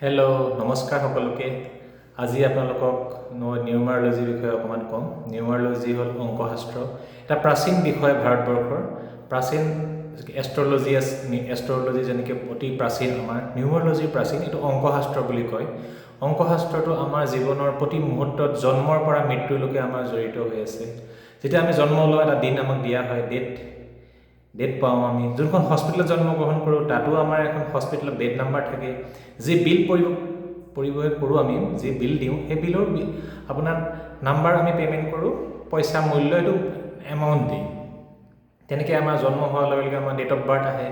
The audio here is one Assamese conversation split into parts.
হেল্ল' নমস্কাৰ সকলোকে। আজি আপোনালোকক নিউমাৰলজিৰ বিষয়ে অকণমান ক'ম। নিউমাৰলজি হ'ল অংকশাস্ত্ৰ, এটা প্ৰাচীন বিষয় ভাৰতবৰ্ষৰ। প্ৰাচীন এষ্ট্ৰলজি যেনেকৈ অতি প্ৰাচীন, আমাৰ নিউমাৰলজি প্ৰাচীন, এইটো অংকশাস্ত্ৰ বুলি কয়। অংকশাস্ত্ৰটো আমাৰ জীৱনৰ প্ৰতি মুহূৰ্তত জন্মৰ পৰা মৃত্যুলৈকে আমাৰ জড়িত হৈ আছে। যেতিয়া আমি জন্ম লওঁ এটা দিন আমাক দিয়া হয়, ডেট পাওঁ আমি। যোনখন হস্পিটেলত জন্মগ্ৰহণ কৰোঁ তাতো আমাৰ এখন হস্পিটেলত বেড নাম্বাৰ থাকে। যি বিল পৰিৱেশ কৰোঁ, আমি যি বিল দিওঁ, সেই বিলৰ আপোনাৰ নাম্বাৰ আমি পে'মেণ্ট কৰোঁ, পইচা মূল্য এইটো এমাউণ্ট দি। তেনেকৈ আমাৰ জন্ম হোৱাৰ লগে লগে আমাৰ ডেট অফ বাৰ্থ আহে।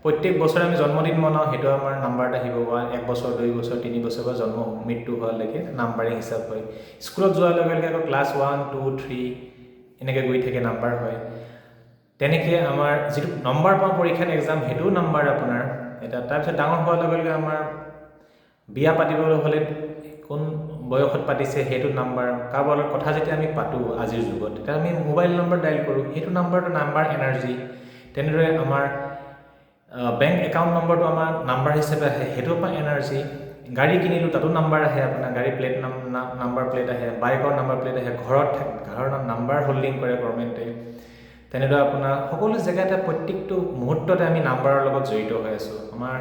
প্ৰত্যেক বছৰে আমি জন্মদিন মনাওঁ, সেইটো আমাৰ নাম্বাৰত আহিব। 1 বছৰ 2 বছৰ 3 বছৰ বা জন্ম মৃত্যু হোৱালৈকে নাম্বাৰিং হিচাপ হয়। স্কুলত যোৱাৰ লগে লগে আকৌ ক্লাছ 1 2 3 এনেকৈ গৈ থাকে, নাম্বাৰ হয়। তেনেকৈ আমাৰ যিটো নম্বৰ পাওঁ পৰীক্ষাত এক্সাম, সেইটোও নাম্বাৰ আপোনাৰ এটা। তাৰপিছত ডাঙৰ হোৱাৰ লগে লগে আমাৰ বিয়া পাতিবলৈ হ'লে কোন বয়সত পাতিছে সেইটো নাম্বাৰ। কাৰোবাৰ লগত কথা যেতিয়া আমি পাতোঁ আজিৰ যুগত, তেতিয়া আমি মোবাইল নম্বৰ ডাইল কৰোঁ, সেইটো নাম্বাৰটো নাম্বাৰ এনাৰ্জি। তেনেদৰে আমাৰ বেংক একাউণ্ট নম্বৰটো আমাৰ নাম্বাৰ হিচাপে আহে, সেইটোৰ পৰা এনাৰ্জি। গাড়ী কিনিলোঁ, তাতো নাম্বাৰ আহে, আপোনাৰ গাড়ী প্লেট নাম্বাৰ প্লেট আহে, বাইকৰ নাম্বাৰ প্লেট আহে, ঘৰৰ নাম্বাৰ হোল্ডিং কৰে গভৰ্ণমেণ্টে। তেনেদৰে আপোনাৰ সকলো জেগাতে প্ৰত্যেকটো মুহূৰ্ততে আমি নাম্বাৰৰ লগত জড়িত হৈ আছোঁ। আমাৰ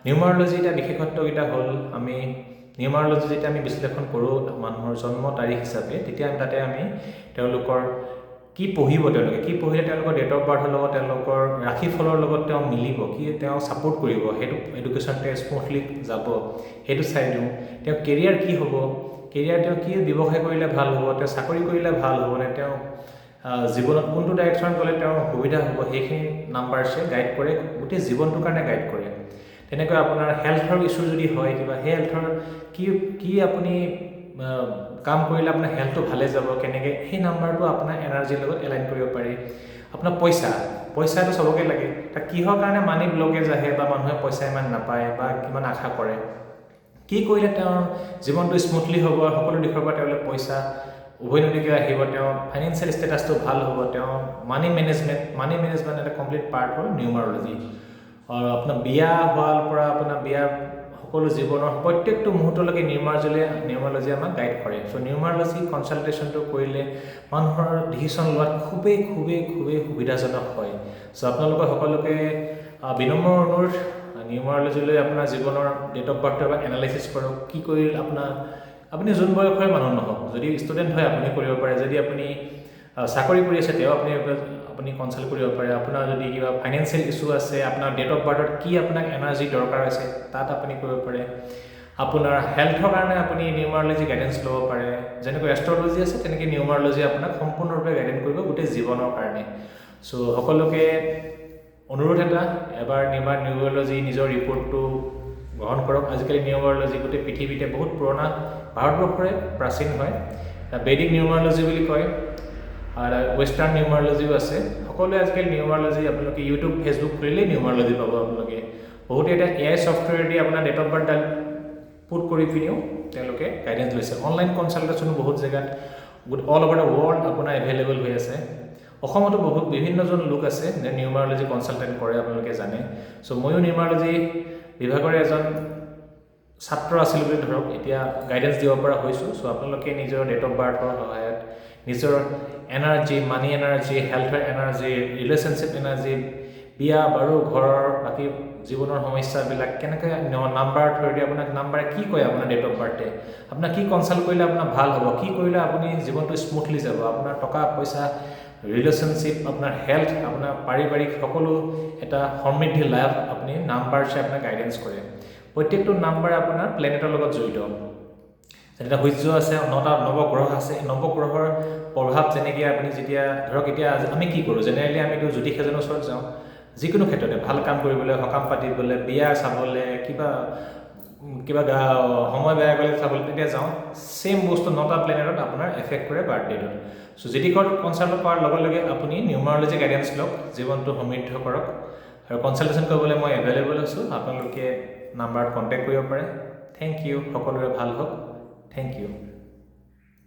নিউমাৰলজি এতিয়া বিশেষত্বকেইটা হ'ল, আমি নিউমাৰলজি যেতিয়া আমি বিশ্লেষণ কৰোঁ মানুহৰ জন্ম তাৰিখ হিচাপে, তেতিয়া তাতে আমি তেওঁলোকৰ কি পঢ়িব, কি পঢ়িলে তেওঁলোকৰ ডেট অফ বাৰ্থৰ লগত, তেওঁলোকৰ ৰাশিফলৰ লগত তেওঁ মিলিব, কি তেওঁ ছাপোৰ্ট কৰিব, সেইটো এডুকেশ্যনতে স্মুথলি যাব, সেইটো চাই দিওঁ। তেওঁ কেৰিয়াৰ কি হ'ব, তেওঁ কি ব্যৱসায় কৰিলে ভাল হ'ব, তেওঁ চাকৰি কৰিলে ভাল হ'বনে, তেওঁ জীৱনত কোনটো ডাইৰেকশ্যনত গ'লে তেওঁৰ সুবিধা হ'ব, সেইখিনি নাম্বাৰছে গাইড কৰে, গোটেই জীৱনটোৰ কাৰণে গাইড কৰে। তেনেকৈ আপোনাৰ হেল্থৰ ইছ্যু যদি হয় কিবা, সেই হেল্থৰ কি আপুনি কাম কৰিলে আপোনাৰ হেল্থটো ভালে যাব, কেনেকৈ সেই নাম্বাৰটো আপোনাৰ এনাৰ্জিৰ লগত এলাইন কৰিব পাৰি। আপোনাৰ পইচাটো চবকে লাগে, তাক কিহৰ কাৰণে মানি ব্লকেজ আহে বা মানুহে পইচা ইমান নাপায় বা কিমান আশা কৰে, কি কৰিলে তেওঁৰ জীৱনটো স্মুথলি হ'ব, সকলো দিশৰ পৰা তেওঁলোকে পইচা উভৈনদীকৈ আহিব, তেওঁৰ ফাইনেন্সিয়েল ষ্টেটাছটো ভাল হ'ব, তেওঁ মানি মেনেজমেণ্ট এটা কমপ্লিট পাৰ্ট হ'ল নিউমাৰলজি। আৰু আপোনাৰ বিয়া হোৱাৰ পৰা আপোনাৰ বিয়াৰ সকলো জীৱনৰ প্ৰত্যেকটো মুহূৰ্তলৈকে নিউমাৰলজি আমাক গাইড কৰে। চ' নিউমাৰলজি কনচালটেশ্যনটো কৰিলে মানুহৰ ডিচিশ্যন লোৱাত খুবেই সুবিধাজনক হয়। চ' আপোনালোকে সকলোকে বিনম্ৰ অনুৰোধ, নিউমাৰলজিলৈ আপোনাৰ জীৱনৰ ডেট অফ বাৰ্থৰ পৰা এনালাইচিছ কৰক। কি কৰিলে আপুনি যোন বয়সৰে মানুহ নহওক, যদি ষ্টুডেণ্ট হয় আপুনি কৰিব পাৰে, যদি আপুনি চাকৰি কৰি আছে তেওঁ আপুনি কনচাল্ট কৰিব পাৰে। আপোনাৰ যদি কিবা ফাইনেন্সিয়েল ইছ্যু আছে, আপোনাৰ ডেট অফ বাৰ্থত কি আপোনাক এনাৰ্জি দৰকাৰ আছে তাত আপুনি কৰিব পাৰে। আপোনাৰ হেল্থৰ কাৰণে আপুনি নিউমাৰলজি গাইডেঞ্চ ল'ব পাৰে। যেনেকৈ এষ্ট্ৰলজি আছে, তেনেকৈ নিউমাৰলজি আপোনাক সম্পূৰ্ণৰূপে গাইডেঞ্চ কৰিব গোটেই জীৱনৰ কাৰণে। চ' সকলোকে অনুৰোধ এটা, এবাৰ নিউমাৰলজি নিজৰ ৰিপৰ্টটো গ্ৰহণ কৰক। আজিকালি নিউমাৰলজি গোটেই পৃথিৱীতে বহুত পুৰণা, ভাৰতবৰ্ষৰে প্ৰাচীন হয়। বেদিক নিউমাৰলজি বুলি কয়, আৰু ৱেষ্টাৰ্ণ নিউমাৰলজিও আছে। সকলোৱে আজিকালি নিউমাৰলজি, আপোনালোকে ইউটিউব ফেচবুক খুলিলেই নিউমাৰলজি পাব আপোনালোকে। বহুতে এতিয়া AI ছফ্টৱেৰ দি আপোনাৰ ডেট অফ বাৰ্থ পুট কৰি পিনিও তেওঁলোকে গাইডেঞ্চ লৈছে। অনলাইন কনচালটেশ্যনো বহুত জেগাত অল অভাৰ দ্য ৱৰ্ল্ড আপোনাৰ এভেইলেবল হৈ আছে। অসমতো বিভিন্নজন লোক আছে যে নিউমাৰলজি কনচালটেণ্ট কৰে, আপোনালোকে জানে। চ' ময়ো নিউমাৰলজি বিভাগৰে এজন ছাত্ৰ আছিলোঁ বুলি ধৰক, এতিয়া গাইডেঞ্চ দিব পৰা হৈছোঁ। চ' আপোনালোকে নিজৰ ডেট অফ বাৰ্থৰ সহায়ত নিজৰ এনাৰ্জি, মানি এনাৰ্জি, হেল্থৰ এনাৰ্জি, ৰিলেশ্যনশ্বিপ এনাৰ্জি, বিয়া বাৰু, ঘৰৰ বাকী জীৱনৰ সমস্যাবিলাক কেনেকৈ নাম্বাৰ থ্ৰুদি, আপোনাক নাম্বাৰে কি কয়, আপোনাৰ ডেট অফ বাৰ্থে আপোনাক কি কনচাল্ট কৰিলে আপোনাৰ ভাল হ'ব, কি কৰিলে আপুনি জীৱনটো স্মুথলি যাব, আপোনাৰ টকা পইচা, ৰিলেশ্যনশ্বিপ, আপোনাৰ হেল্থ, আপোনাৰ পাৰিবাৰিক সকলো এটা সমৃদ্ধি লাভ আপুনি নাম্বাৰছে আপোনাক গাইডেঞ্চ কৰে। প্ৰত্যেকটো নাম্বাৰ আপোনাৰ প্লেনেটৰ লগত জড়িত। যেনেকৈ সূৰ্য আছে, 9টা নৱগ্ৰহ আছে, নৱগ্ৰহৰ প্ৰভাৱ যেনেকৈ আপুনি যেতিয়া ধৰক, এতিয়া আমি কি কৰোঁ, জেনেৰেলি আমিতো জ্যোতিষ এজনৰ ওচৰত যাওঁ, যিকোনো ক্ষেত্ৰতে ভাল কাম কৰিবলৈ, সকাম পাতিবলৈ, বিয়া চাবলৈ, কিবা সময় বেয়া গ'লে চাবলৈ, তেতিয়া যাওঁ। ছেইম বস্তু 9টা প্লেনেটত আপোনাৰ এফেক্ট কৰে বাৰ্থডেটোত। চ' জ্যোতিষত কনচাল্ট কৰাৰ লগে লগে আপুনি নিউমাৰলজি গাইডেঞ্চ লওক, জীৱনটো সমৃদ্ধ কৰক। আৰু কনচালটেশ্যন কৰিবলৈ মই এভেইলেবল আছোঁ, আপোনালোকে নাম্বাৰত কণ্টেক্ট কৰিব পাৰে। থেংক ইউ, সকলোৰে ভাল হওক। Thank U.